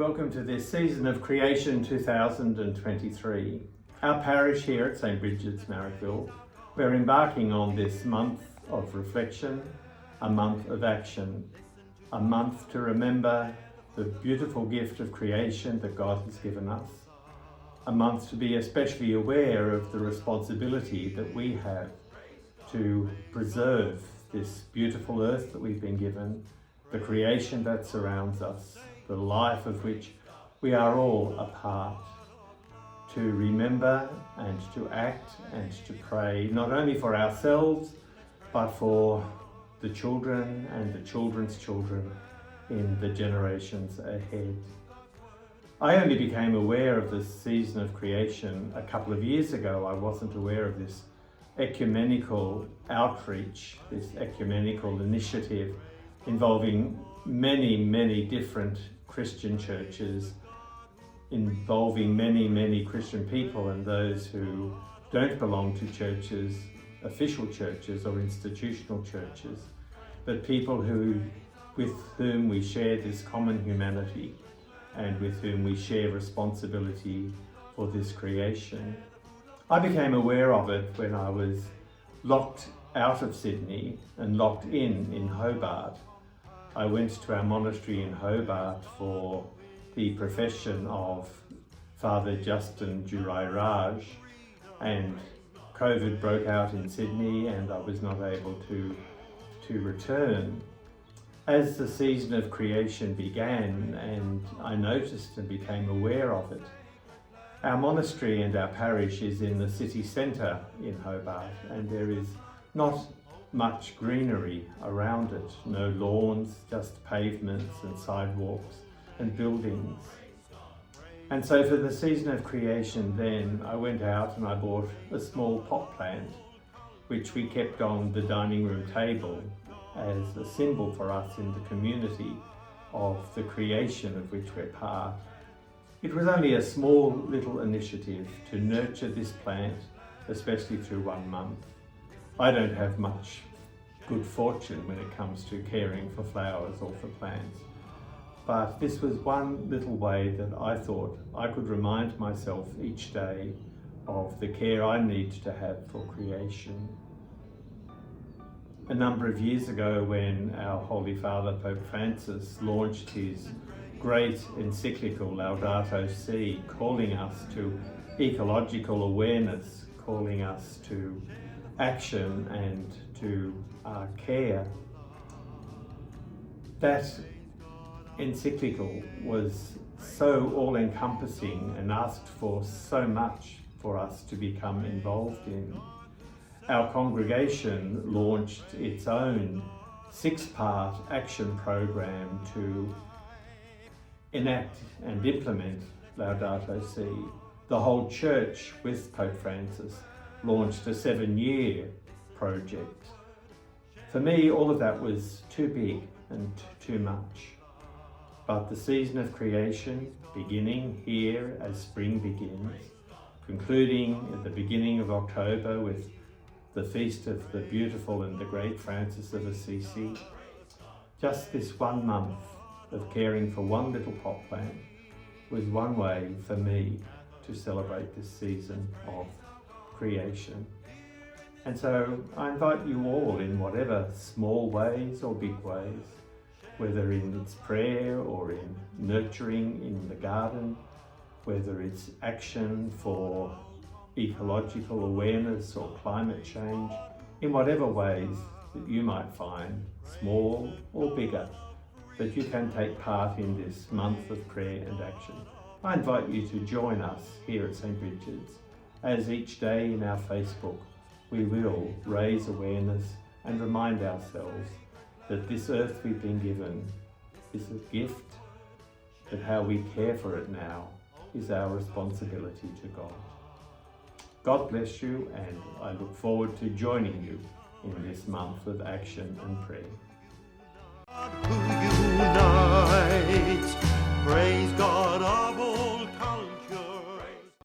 welcome to this season of Creation 2023. Our parish here at St.Brigid's, Marrickville, we're embarking on this month of reflection, a month of action, a month to remember the beautiful gift of creation that God has given us, a month to be especially aware of the responsibility that we have to preserve this beautiful earth that we've been given, the creation that surrounds us, the life of which we are all a part, to remember and to act and to pray, not only for ourselves, but for the children and the children's children in the generations ahead. I only became aware of this season of creation a couple of years ago. I wasn't aware of this ecumenical outreach, this ecumenical initiative involving many different Christian churches, involving many Christian people and those who don't belong to churches, official churches or institutional churches, but people with whom we share this common humanity and with whom we share responsibility for this creation. I became aware of it when I was locked out of Sydney and locked in Hobart. I went to our monastery in Hobart for the profession of Father Justin Jurai-Raj, and COVID broke out in Sydney and I was not able to return. As the season of creation began and I noticed and became aware of it, our monastery and our parish is in the city centre in Hobart, and there is not much greenery around it, no lawns, just pavements and sidewalks and buildings. And so for the season of creation then, I went out and I bought a small pot plant, which we kept on the dining room table as a symbol for us in the community of the creation of which we're part. It was only a small little initiative to nurture this plant, especially through 1 month. I don't have much good fortune when it comes to caring for flowers or for plants, but this was one little way that I thought I could remind myself each day of the care I need to have for creation. A number of years ago, when our Holy Father Pope Francis launched his great encyclical Laudato Si, calling us to ecological awareness, calling us to action and to care. That encyclical was so all-encompassing and asked for so much for us to become involved in. Our congregation launched its own 6-part action program to enact and implement Laudato Si. The whole church, with Pope Francis, launched a 7-year project. For me, all of that was too big and too much. But the season of creation, beginning here as spring begins, concluding at the beginning of October with the feast of the beautiful and the great Francis of Assisi, just this 1 month of caring for one little pot plant was one way for me to celebrate this season of creation. And so I invite you all, in whatever small ways or big ways, whether in its prayer or in nurturing in the garden, whether it's action for ecological awareness or climate change, in whatever ways that you might find, small or bigger, that you can take part in this month of prayer and action. I invite you to join us here at St. Brigid's, as each day in our Facebook we will raise awareness and remind ourselves that this earth we've been given is a gift, that how we care for it now is our responsibility to God. God bless you, and I look forward to joining you in this month of action and prayer. Who unites, praise God.